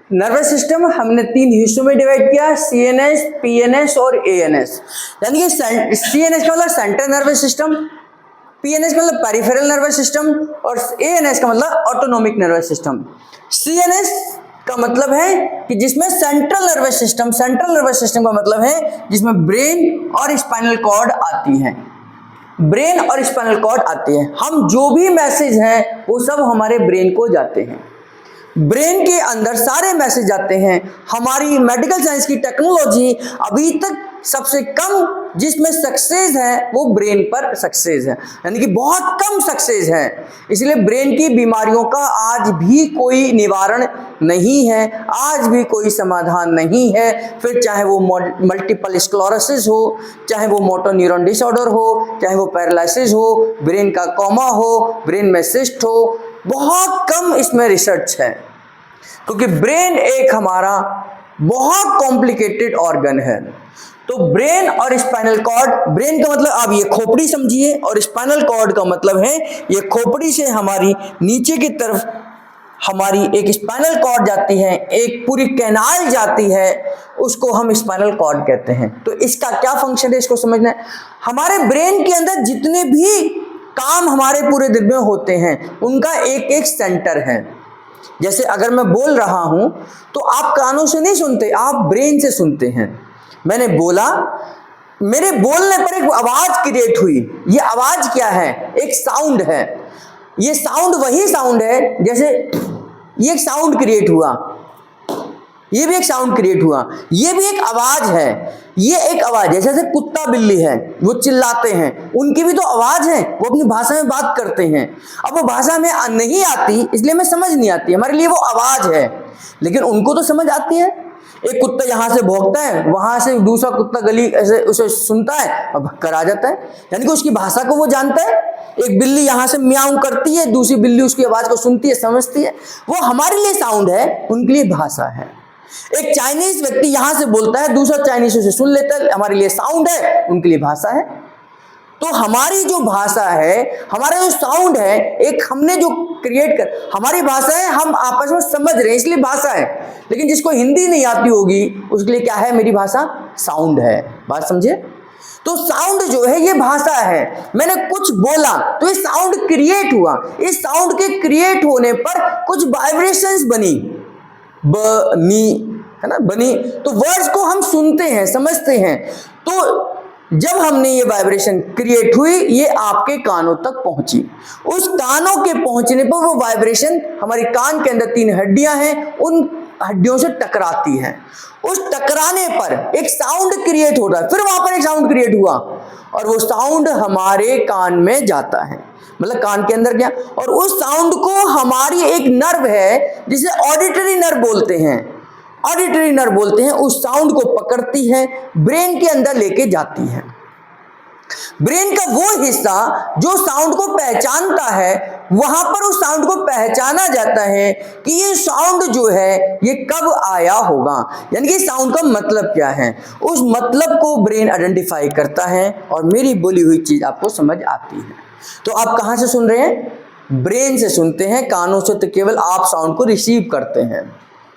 Nervous system हमने 3 हिस्सों में डिवाइड किया, CNS, PNS और ANS। यानी कि CNS का मतलब सेंट्रल नर्वस सिस्टम, PNS का मतलब पेरिफेरल नर्वस सिस्टम और ANS का मतलब ऑटोनोमिक नर्वस सिस्टम। CNS का मतलब है कि जिसमें सेंट्रल नर्वस सिस्टम का मतलब है जिसमें ब्रेन और स्पाइनल कॉर्ड आती है, ब्रेन और स्पाइनल कॉर्ड आती है। हम जो भी मैसेज हैं वो सब हमारे ब्रेन को जाते हैं, ब्रेन के अंदर सारे मैसेज जाते हैं। हमारी मेडिकल साइंस की टेक्नोलॉजी अभी तक सबसे कम जिसमें सक्सेस है वो ब्रेन पर सक्सेस है, यानी कि बहुत कम सक्सेस है। इसलिए ब्रेन की बीमारियों का आज भी कोई निवारण नहीं है, आज भी कोई समाधान नहीं है। फिर चाहे वो मल्टीपल स्क्लेरोसिस हो, चाहे वो मोटर न्यूरॉन डिसऑर्डर हो, चाहे वो पैरालिसिस हो, ब्रेन का कोमा हो, ब्रेन में सिस्ट हो, बहुत कम इसमें रिसर्च है, क्योंकि ब्रेन एक हमारा बहुत कॉम्प्लिकेटेड ऑर्गन है। तो ब्रेन और स्पाइनल कॉर्ड, ब्रेन का मतलब आप ये खोपड़ी समझिए और स्पाइनल कॉर्ड का मतलब है ये खोपड़ी से हमारी नीचे की तरफ हमारी एक स्पाइनल कॉर्ड जाती है, एक पूरी कैनाल जाती है, उसको हम स्पाइनल कॉर्ड कहते हैं। तो इसका क्या फंक्शन है इसको समझना है। हमारे ब्रेन के अंदर जितने भी काम हमारे पूरे दिन में होते हैं उनका एक एक सेंटर है। जैसे अगर मैं बोल रहा हूं तो आप कानों से नहीं सुनते, आप ब्रेन से सुनते हैं। मैंने बोला, मेरे बोलने पर एक आवाज क्रिएट हुई, ये आवाज क्या है? एक साउंड है। ये साउंड वही साउंड है जैसे ये एक साउंड क्रिएट हुआ, ये भी एक साउंड क्रिएट हुआ, ये भी एक आवाज है, ये एक आवाज है। जैसे कुत्ता बिल्ली है वो चिल्लाते हैं, उनकी भी तो आवाज है, वो अपनी भाषा में बात करते हैं। अब वो भाषा में नहीं आती इसलिए हमें समझ नहीं आती, हमारे लिए वो आवाज है, लेकिन उनको तो समझ आती है। एक कुत्ता यहां से भौंकता है, वहां से दूसरा कुत्ता गली ऐसे उसे सुनता है और भक्कर आ जाता है, यानी कि उसकी भाषा को वो जानता है। एक बिल्ली यहां से म्याऊं करती है, दूसरी बिल्ली उसकी आवाज को सुनती है, समझती है। वो हमारे लिए साउंड है, उनके लिए भाषा है। एक चाइनीज व्यक्ति यहां से बोलता है, दूसरा चाइनीज उसे सुन लेता है, हमारे लिए साउंड है, उनके लिए भाषा है। तो हमारी जो भाषा है, हमारा जो साउंड है, एक हमने जो क्रिएट कर, हमारी भाषा है, हम आपस में समझ रहे हैं इसलिए भाषा है। लेकिन जिसको हिंदी नहीं आती होगी उसके लिए क्या है? मेरी भाषा साउंड है। बात समझे? तो साउंड जो है ये भाषा है। मैंने कुछ बोला तो ये साउंड क्रिएट हुआ, इस साउंड के क्रिएट होने पर कुछ वाइब्रेशंस बनी, है ना, बनी। तो वर्ड्स को हम सुनते हैं, समझते हैं। तो जब हमने ये वाइब्रेशन क्रिएट हुई, ये आपके कानों तक पहुंची। उस कानों के पहुंचने पर वो वाइब्रेशन हमारी कान के अंदर 3 हड्डियां हैं, उन हड्डियों से टकराती हैं। उस टकराने पर एक साउंड क्रिएट हो रहा है, फिर वहां पर एक साउंड क्रिएट हुआ और वो साउंड हमारे कान में जाता है, मतलब कान के अंदर गया। और उस साउंड को हमारी एक नर्व है जिसे ऑडिटरी नर्व बोलते हैं, ऑडिटरी नर्व बोलते हैं, उस साउंड को पकड़ती है, ब्रेन के अंदर लेके जाती है। ब्रेन का वो हिस्सा जो साउंड को पहचानता है, वहां पर उस साउंड को पहचाना जाता है कि ये साउंड जो है ये कब आया होगा, यानी कि साउंड का मतलब क्या है। उस मतलब को ब्रेन आइडेंटिफाई करता है और मेरी बोली हुई चीज आपको समझ आती है। तो आप कहां से सुन रहे हैं? ब्रेन से सुनते हैं, कानों से तो केवल आप साउंड को रिसीव करते हैं।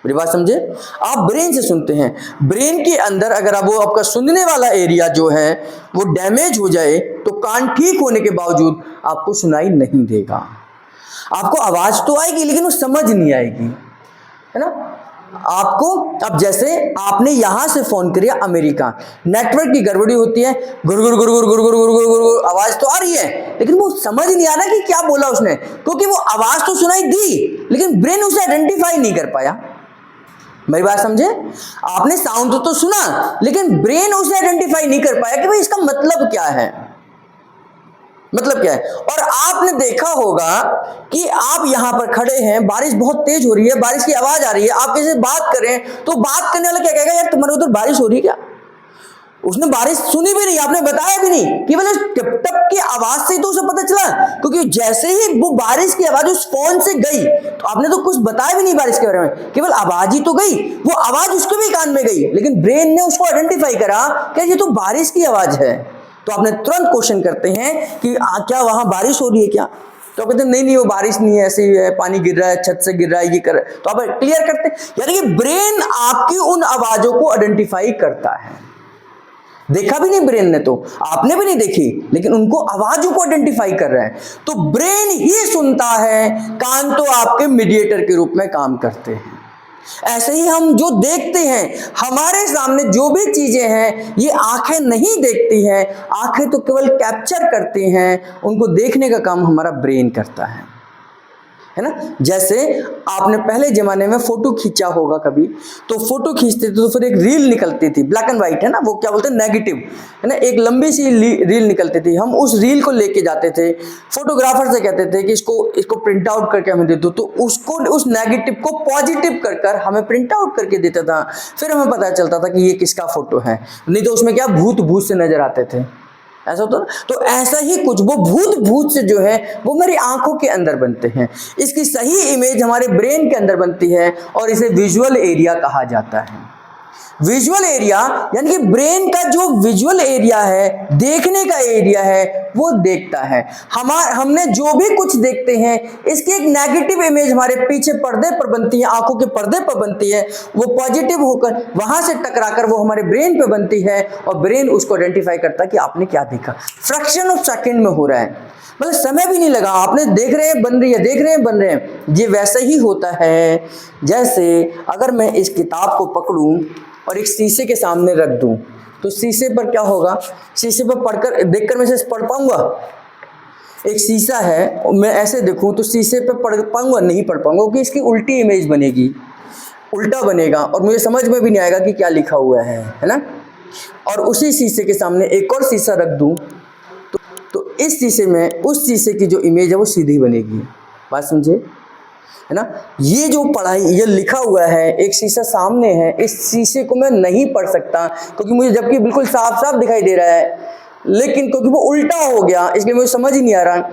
मेरी बात समझे? आप ब्रेन से सुनते हैं। ब्रेन के अंदर अगर आप वो आपका सुनने वाला एरिया जो है वो डैमेज हो जाए तो कान ठीक होने के बावजूद आपको सुनाई नहीं देगा। आपको आवाज तो आएगी लेकिन वो समझ नहीं आएगी, है ना। आपको अब जैसे आपने यहां से फोन किया अमेरिका, नेटवर्क की गड़बड़ी होती है, गुरगुर गुरगुर गुरगुर गुरगुर गुरगुर आवाज तो आ रही है लेकिन वो समझ नहीं आ रहा कि क्या बोला उसने, क्योंकि वो आवाज तो सुनाई दी लेकिन ब्रेन उसे आइडेंटिफाई नहीं कर पाया। मेरी बात समझे? आपने साउंड तो सुना लेकिन ब्रेन उसे आइडेंटिफाई नहीं कर पाया कि भाई इसका मतलब क्या है, मतलब क्या है। और आपने देखा होगा कि आप यहां पर खड़े हैं, बारिश बहुत तेज हो रही है, बारिश की आवाज आ रही है, आप किसी से बात करें तो बात करने वाला क्या कहेगा? यार तुम्हारे उधर बारिश हो रही है क्या? उसने बारिश सुनी भी नहीं, आपने बताया भी नहीं, केवल टप टप की आवाज से तो उसे पता चला, क्योंकि जैसे ही वो बारिश की आवाज उस फोन से गई तो आपने तो कुछ बताया भी नहीं बारिश के बारे में, केवल आवाज ही तो गई, वो आवाज उसके भी कान में गई, लेकिन ब्रेन ने उसको आइडेंटिफाई करा कि ये तो बारिश की आवाज है। तो आपने तुरंत क्वेश्चन करते हैं कि क्या वहां बारिश हो रही है क्या? तो आप कहते हैं नहीं नहीं वो बारिश नहीं है, ऐसे ही है, पानी गिर रहा है, छत से गिर रहा है, ये कर रहा है, तो आप क्लियर करते हैं। यानी कि ब्रेन आपकी उन आवाजों को आइडेंटिफाई करता है। देखा भी नहीं ब्रेन ने, तो आपने भी नहीं देखी, लेकिन उनको आवाजों को आइडेंटिफाई कर रहे हैं। तो ब्रेन ही सुनता है, कान तो आपके मीडिएटर के रूप में काम करते हैं। ऐसे ही हम जो देखते हैं, हमारे सामने जो भी चीजें हैं, ये आंखें नहीं देखती हैं, आंखें तो केवल कैप्चर करती हैं, उनको देखने का काम हमारा ब्रेन करता है ना। जैसे आपने पहले जमाने में फोटो खींचा होगा कभी, तो फोटो खींचते थे तो फिर एक रील निकलती थी, ब्लैक एंड व्हाइट है ना, वो क्या बोलते हैं नेगेटिव, है ना, एक लंबी सी रील निकलती थी। हम उस रील को लेके जाते थे, फोटोग्राफर से कहते थे कि इसको प्रिंट आउट करके हमें दे दो, तो उसको उस नेगेटिव को पॉजिटिव कर हमें प्रिंट आउट करके देता था। फिर हमें पता चलता था कि ये किसका फोटो है, नहीं तो उसमें क्या भूत से नजर आते थे, ऐसा होता ना। तो ऐसा ही कुछ वो भूत से जो है वो मेरी आंखों के अंदर बनते हैं। इसकी सही इमेज हमारे ब्रेन के अंदर बनती है और इसे विजुअल एरिया कहा जाता है। विजुअल एरिया यानी कि ब्रेन का जो विजुअल एरिया है, देखने का एरिया है, वो देखता है। हमने जो भी कुछ देखते हैं, इसकी एक नेगेटिव इमेज हमारे पीछे पर्दे पर बनती है, आंखों के पर्दे पर बनती है, वो पॉजिटिव होकर वहां से टकराकर वो हमारे ब्रेन पे बनती है और ब्रेन उसको आइडेंटिफाई करता है कि आपने क्या देखा। फ्रैक्शन ऑफ सेकेंड में हो रहा है, मतलब समय भी नहीं लगा, आपने देख रहे हैं बन रही है, देख रहे हैं बन रहे हैं। ये वैसे ही होता है जैसे अगर मैं इस किताब को पकड़ूं और एक शीशे के सामने रख दूं, तो शीशे पर क्या होगा, शीशे पर पढ़कर देखकर मैं इसे पढ़ पाऊंगा? एक शीशा है, मैं ऐसे देखूं तो शीशे पे पढ़ पाऊंगा? नहीं पढ़ पाऊंगा, क्योंकि इसकी उल्टी इमेज बनेगी, उल्टा बनेगा और मुझे समझ में भी नहीं आएगा कि क्या लिखा हुआ है ना। और उसी शीशे के सामने एक और शीशा रख दूं तो इस शीशे में उस शीशे की जो इमेज है वो सीधी बनेगी। बात समझे, है ना। ये जो पढ़ाई, ये लिखा हुआ है, एक शीशा सामने है, इस शीशे को मैं नहीं पढ़ सकता क्योंकि मुझे जबकि बिल्कुल साफ साफ दिखाई दे रहा है, लेकिन क्योंकि वो उल्टा हो गया इसलिए मुझे समझ ही नहीं आ रहा।